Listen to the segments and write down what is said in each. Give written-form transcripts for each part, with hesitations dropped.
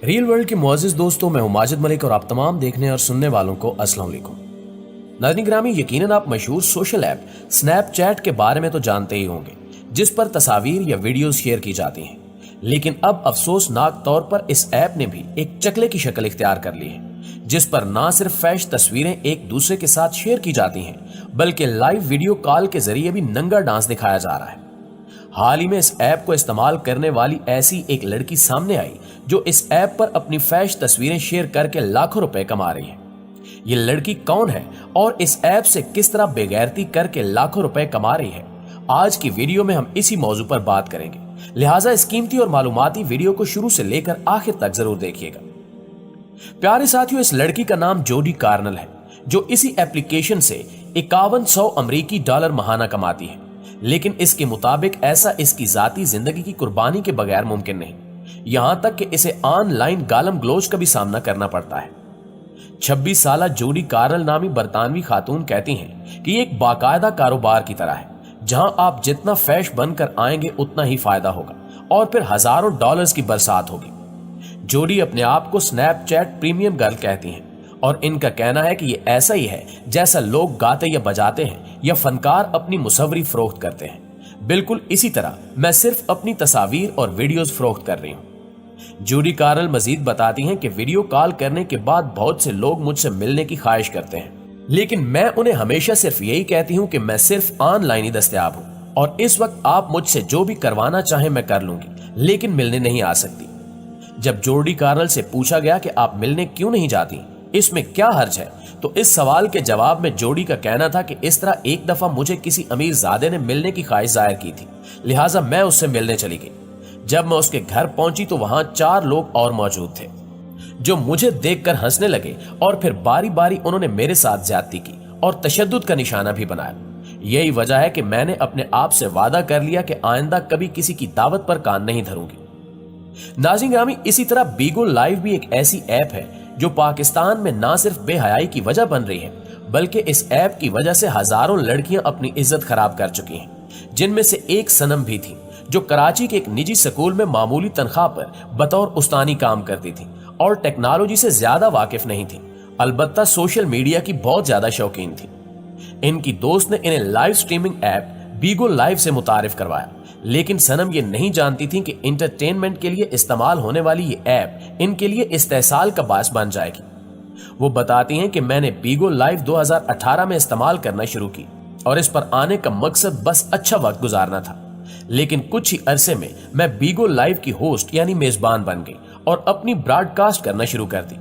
Real world के मुअज़्ज़िज़ दोस्तों, मैं हूं माजिद मलिक और आप तमाम देखने और सुनने वालों को अस्सलाम वालेकुम। नाज़रीन ग्रामी, यकीनन आप मशहूर सोशल ऐप स्नैपचैट के बारे में तो जानते ही होंगे, जिस पर तस्वीर या वीडियोस शेयर की जाती हैं। लेकिन अब अफसोसनाक तौर पर इस ऐप ने भी एक चकले की शक्ल इख्तियार कर ली है, जिस पर ना सिर्फ फैश तस्वीरें एक दूसरे के साथ शेयर की जाती हैं, बल्कि लाइव वीडियो कॉल के जरिए भी नंगा डांस दिखाया जा रहा है। हाल ही में इस ऐप को इस्तेमाल करने वाली ऐसी एक लड़की सामने आई जो इस ऐप पर अपनी फैश तस्वीरें शेयर करके लाखों रुपए कमा रही है। ये लड़की कौन है और इस ऐप से किस तरह बेगैरती करके लाखों रुपए कमा रही है, आज की वीडियो में हम इसी मौजू पर बात करेंगे। लिहाजा इस कीमती और मालूमाती वीडियो को शुरू से लेकर आखिर तक जरूर देखिएगा। प्यारे साथियों, इस लड़की का नाम जोडी कार्नल है, जो इसी एप्लीकेशन से 5100 अमरीकी डॉलर महाना कमाती है। लेकिन इसके मुताबिक ऐसा इसकी जाती जिंदगी की कुर्बानी के बगैर मुमकिन नहीं, यहां तक कि इसे ऑनलाइन गालम ग्लोच का भी सामना करना पड़ता है। 26 साल जोडी कार्नल नामी बरतानवी खातून कहती हैं कि ये एक बाकायदा कारोबार की तरह है, जहां आप जितना फैश बनकर आएंगे उतना ही फायदा होगा और फिर हजारों डॉलर्स की बरसात होगी। जोडी अपने आप को स्नैपचैट प्रीमियम गर्ल कहती हैं और इनका कहना है कि ये ऐसा ही है जैसा लोग गाते या बजाते हैं या फनकार अपनी मुसव्वरी फरोख्त करते हैं। बिल्कुल इसी तरह मैं सिर्फ अपनी तस्वीर और वीडियोस फरोख्त कर रही हूं। जोडी कार्नल मजीद बताती हैं कि वीडियो कॉल करने के बाद बहुत से लोग मुझसे मिलने की ख्वाहिश करते हैं, लेकिन मैं उन्हें हमेशा सिर्फ यही कहती हूं कि मैं सिर्फ ऑनलाइन ही दस्तयाब हूं और इस वक्त आप मुझसे जो भी करवाना चाहें मैं कर लूंगी, लेकिन मिलने नहीं आ सकती। जब जोडी कार्नल से पूछा गया कि आप मिलने क्यों नहीं जाती, इसमें क्या हर्ज है, तो इस सवाल के जवाब में जोडी का कहना था कि इस तरह एक दफा मुझे किसी अमीर ज़ादे ने मिलने की ख्वाहिश जाहिर की थी, लिहाजा मैं उससे मिलने चली गई। जब मैं उसके घर पहुंची तो वहां 4 लोग और मौजूद थे, जो मुझे देखकर हंसने लगे और फिर बारी बारी उन्होंने मेरे साथ ज्यादती की और तशद्दुद का निशाना भी बनाया। यही वजह है कि मैंने अपने आप से वादा कर लिया कि आइंदा कभी किसी की दावत पर कान नहीं धरूंगी। नाज़रीन ग्रामी, इसी तरह बीगो लाइव भी एक ऐसी ऐप है जो पाकिस्तान में ना सिर्फ बेहयाई की वजह बन रही है, बल्कि इस ऐप की वजह से हजारों लड़कियां अपनी इज्जत खराब कर चुकी हैं, जिनमें से एक सनम भी थी, जो कराची के एक निजी स्कूल में मामूली तनख्वाह पर बतौर उस्तानी काम करती थी और टेक्नोलॉजी से ज्यादा वाकिफ नहीं थी, अलबत्ता सोशल मीडिया की बहुत ज्यादा शौकीन थी। इनकी दोस्त ने इन्हें लाइव स्ट्रीमिंग ऐप बीगो लाइव से मुतारिफ करवाया, लेकिन सनम ये नहीं जानती थी कि इंटरटेनमेंट के लिए इस्तेमाल होने वाली ये ऐप इनके लिए इस्तेहसाल का बायस बन जाएगी। वो बताती हैं कि मैंने बीगो लाइव 2018 में इस्तेमाल करना शुरू की और इस पर आने का मकसद बस अच्छा वक्त गुजारना था, लेकिन कुछ ही अरसे में मैं बीगो लाइव की होस्ट यानी मेजबान बन गई और अपनी ब्रॉडकास्ट करना शुरू कर दी।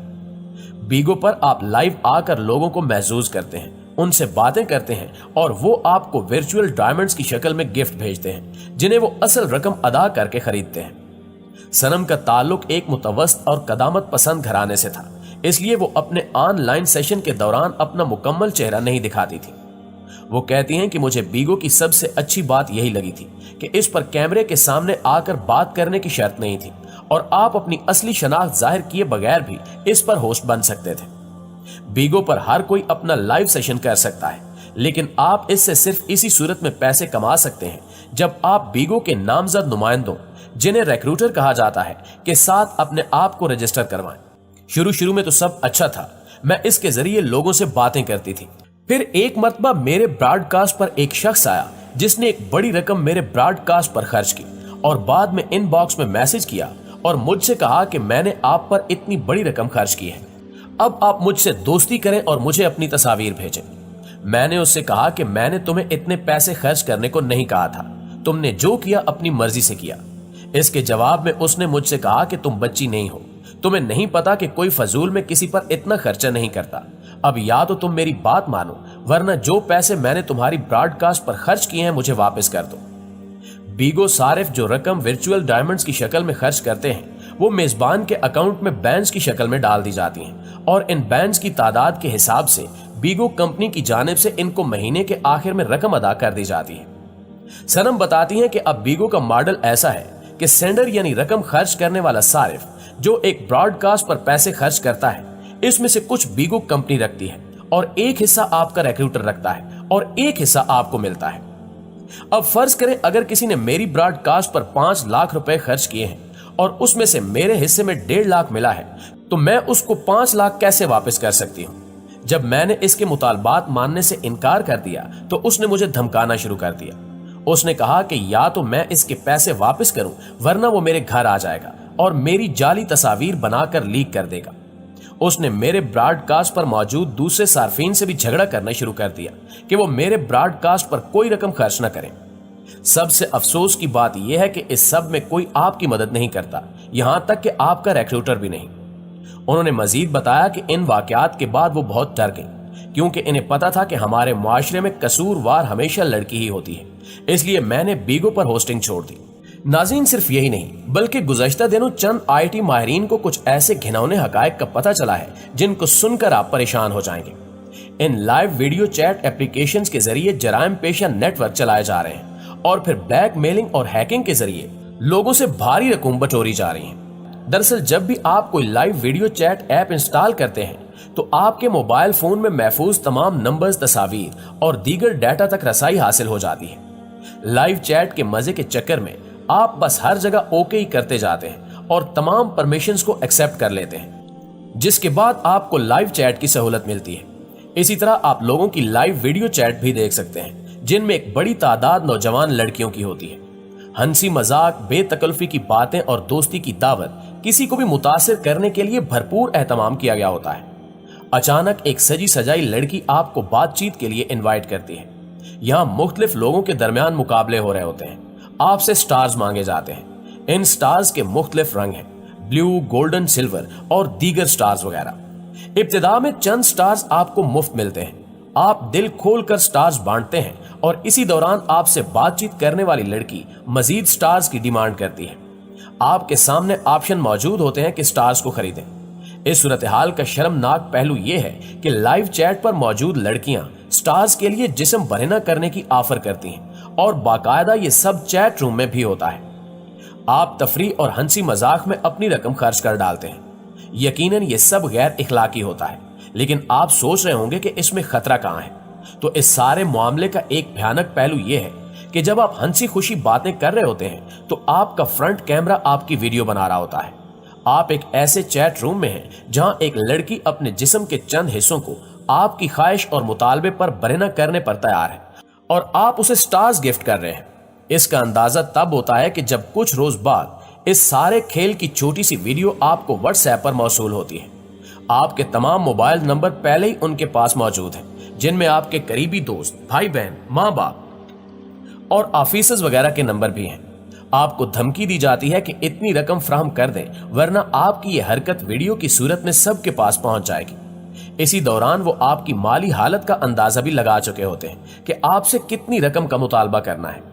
बीगो पर आप लाइव आकर लोगों को महसूस करते हैं, उनसे बातें करते हैं और वो आपको वर्चुअल डायमंड्स की शक्ल में गिफ्ट भेजते हैं, जिन्हें वो असल रकम अदा करके खरीदते हैं। सनम का ताल्लुक एक मुतवस्सित और कदामत पसंद घराने से था, इसलिए वो अपने ऑनलाइन सेशन के दौरान अपना मुकम्मल चेहरा नहीं दिखाती थी। वो कहती हैं कि मुझे बीगो की सबसे अच्छी बात यही लगी थी कि इस पर कैमरे के सामने आकर बात करने की शर्त नहीं थी और आप अपनी असली शनाख्त जाहिर किए बगैर भी इस पर होस्ट बन सकते थे। बीगो पर हर कोई अपना लाइव सेशन कर सकता है, लेकिन आप इससे सिर्फ इसी सूरत में पैसे कमा सकते हैं जब आप बीगो के नामजद नुमाइंदों, जिन्हें रिक्रूटर कहा जाता है, के साथ अपने आप को रजिस्टर करवाएं। शुरू में तो सब अच्छा था, मैं इसके जरिए लोगों से बातें करती थी। फिर एक मर्तबा मेरे ब्रॉडकास्ट पर एक शख्स आया जिसने एक बड़ी रकम मेरे ब्रॉडकास्ट पर खर्च की और बाद में इनबॉक्स में मैसेज किया और मुझसे कहा कि मैंने आप पर इतनी बड़ी रकम खर्च की है, अब आप मुझसे दोस्ती करें और मुझे अपनी तस्वीर भेजें। मैंने उससे कहा कि मैंने तुम्हें इतने पैसे खर्च करने को नहीं कहा था, तुमने जो किया अपनी मर्जी से किया। इसके जवाब में उसने मुझसे कहा कि तुम बच्ची नहीं हो, तुम्हें नहीं पता कि कोई फजूल में किसी पर इतना खर्चा नहीं करता। अब या तो तुम मेरी बात मानो, वरना जो पैसे मैंने तुम्हारी ब्रॉडकास्ट पर खर्च किए हैं मुझे वापस कर दो। बीगो सारिफ जो रकम वर्चुअल डायमंड्स की शक्ल में खर्च करते हैं, वो मेजबान के अकाउंट में बैंड्स की शक्ल में डाल दी जाती हैं और इन बैंड्स की तादाद के हिसाब से बीगो कंपनी की जानिब से इनको महीने के आखिर में रकम अदा कर दी जाती है। सनम बताती हैं कि अब बीगो का मॉडल ऐसा है कि सेंडर यानी रकम खर्च करने वाला सारिफ जो एक ब्रॉडकास्ट पर पैसे खर्च करता है, इसमें से कुछ बीगो कंपनी रखती है और एक हिस्सा आपका रिक्रूटर रखता है और एक हिस्सा आपको मिलता है। अब फर्ज करें अगर किसी ने मेरी ब्रॉडकास्ट पर 5 लाख रुपए खर्च किए हैं और उसमें से मेरे हिस्से में 1.5 लाख मिला है तो मैं उसको 5 लाख कैसे वापस कर सकती हूँ। जब मैंने इसके मुतालबात मानने से इनकार कर दिया तो उसने मुझे धमकाना शुरू कर दिया। उसने कहा कि या तो मैं इसके पैसे वापस करूं वरना वो मेरे घर आ जाएगा और मेरी जाली तस्वीर बनाकर लीक कर देगा। उसने मेरे ब्रॉडकास्ट पर मौजूद दूसरे सार्फिन से भी झगड़ा करना शुरू कर दिया कि वो मेरे ब्रॉडकास्ट पर कोई रकम खर्च न करें। सबसे अफसोस की बात यह है कि इस सब में कोई आपकी मदद नहीं करता, यहां तक कि आपका रिक्रूटर भी नहीं। उन्होंने मजीद बताया कि इन वाकयात के बाद वो बहुत डर गई क्योंकि इन्हें पता था कि हमारे मुआशरे में कसूरवार हमेशा लड़की ही होती है, इसलिए मैंने बीगो पर होस्टिंग छोड़ दी। नाज़रीन, सिर्फ यही नहीं बल्कि गुज़श्ता दिनों चंद आईटी माहिरीन को कुछ ऐसे घिनौने हकायक का पता चला है जिनको सुनकर आप परेशान हो जाएंगे। इन लाइव वीडियो चैट एप्लीकेशंस के जरिए जराइम पेशा नेटवर्क चलाए जा रहे हैं और फिर ब्लैकमेलिंग और हैकिंग के जरिए लोगों से भारी रकम बटोरी जा रही है। दरअसल जब भी आप कोई live video chat app install करते हैं तो आपके मोबाइल फोन में महफूज तमाम नंबर्स, तस्वीर और दीगर डाटा तक रसाई हासिल हो जाती है। लाइव चैट के मजे के चक्कर में आप बस हर जगह ओके ही करते जाते हैं और तमाम परमिशंस को एक्सेप्ट कर लेते हैं, जिसके बाद आपको लाइव चैट की सहूलत मिलती है। इसी तरह आप लोगों की लाइव वीडियो चैट भी देख सकते हैं जिनमें एक बड़ी तादाद नौजवान लड़कियों की होती है। हंसी मजाक, बेतकल्फी की बातें और दोस्ती की दावत किसी को भी मुतासिर करने के लिए भरपूर एहतमाम किया गया होता है। अचानक एक सजी सजाई लड़की आपको बातचीत के लिए इनवाइट करती है। यहाँ मुख्तलिफ लोगों के दरमियान मुकाबले हो रहे होते हैं, आपसे स्टार्स मांगे जाते हैं। इन स्टार्स के मुख्तलिफ रंग हैं, ब्लू, गोल्डन, सिल्वर और दीगर स्टार्स वगैरह। इब्तिदा में चंद स्टार्स आपको मुफ्त मिलते हैं, आप दिल खोलकर स्टार्स बांटते हैं और इसी दौरान आपसे बातचीत करने वाली लड़की मजीद स्टार्स की डिमांड करती है। आपके सामने ऑप्शन मौजूद होते हैं कि स्टार्स को खरीदें। इस सूरत हाल का शर्मनाक पहलू यह है कि लाइव चैट पर मौजूद लड़कियां स्टार्स के लिए जिस्म बरहना करने की ऑफर करती हैं और बाकायदा ये सब चैट रूम में भी होता है। आप तफरीह और हंसी मजाक में अपनी रकम खर्च कर डालते हैं। यकीनन ये सब गैर इखलाकी होता है, लेकिन आप सोच रहे होंगे कि इसमें खतरा कहां है। तो इस सारे मामले का एक भयानक पहलू यह है कि जब आप हंसी खुशी बातें कर रहे होते हैं तो आपका फ्रंट कैमरा आपकी वीडियो बना रहा होता है। आप एक ऐसे चैट रूम में हैं जहां एक लड़की अपने जिस्म के चंद हिस्सों को आपकी ख्वाहिश और मुतालबे पर बरहना करने पर तैयार है और आप उसे स्टार्स गिफ्ट कर रहे हैं। इसका अंदाजा तब होता है कि जब कुछ रोज बाद इस सारे खेल की छोटी सी वीडियो आपको व्हाट्सएप पर मौसूल होती है। आपके तमाम मोबाइल नंबर पहले ही उनके पास मौजूद हैं, जिनमें आपके करीबी दोस्त, भाई बहन, माँ बाप और ऑफिसर्स वगैरह के नंबर भी हैं। आपको धमकी दी जाती है कि इतनी रकम फराहम कर दें वरना आपकी यह हरकत वीडियो की सूरत में सबके पास पहुंच जाएगी। इसी दौरान वो आपकी माली हालत का अंदाजा भी लगा चुके होते हैं कि आपसे कितनी रकम का मुतालबा करना है।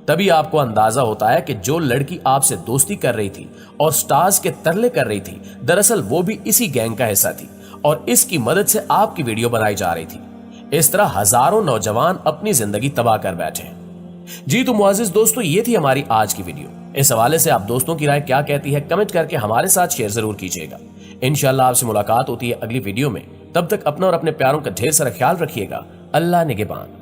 तभी आपको अंदाजा होता है कि जो लड़की आपसे दोस्ती कर रही थी और स्टार्स के तरले कर रही थी, दरअसल वो भी इसी गैंग का हिस्सा थी और इसकी मदद से आपकी वीडियो बनाई जा रही थी। इस तरह हजारों नौजवान अपनी जिंदगी तबाह कर बैठे हैं। जी तो मुआजिज दोस्तों, ये थी हमारी आज की वीडियो। इस हवाले से आप दोस्तों की राय क्या कहती है कमेंट करके हमारे साथ शेयर जरूर कीजिएगा। इंशाल्लाह आपसे मुलाकात होती है अगली वीडियो में। तब तक अपना और अपने प्यारों का ढेर सारा ख्याल रखिएगा। अल्लाह निगहबान।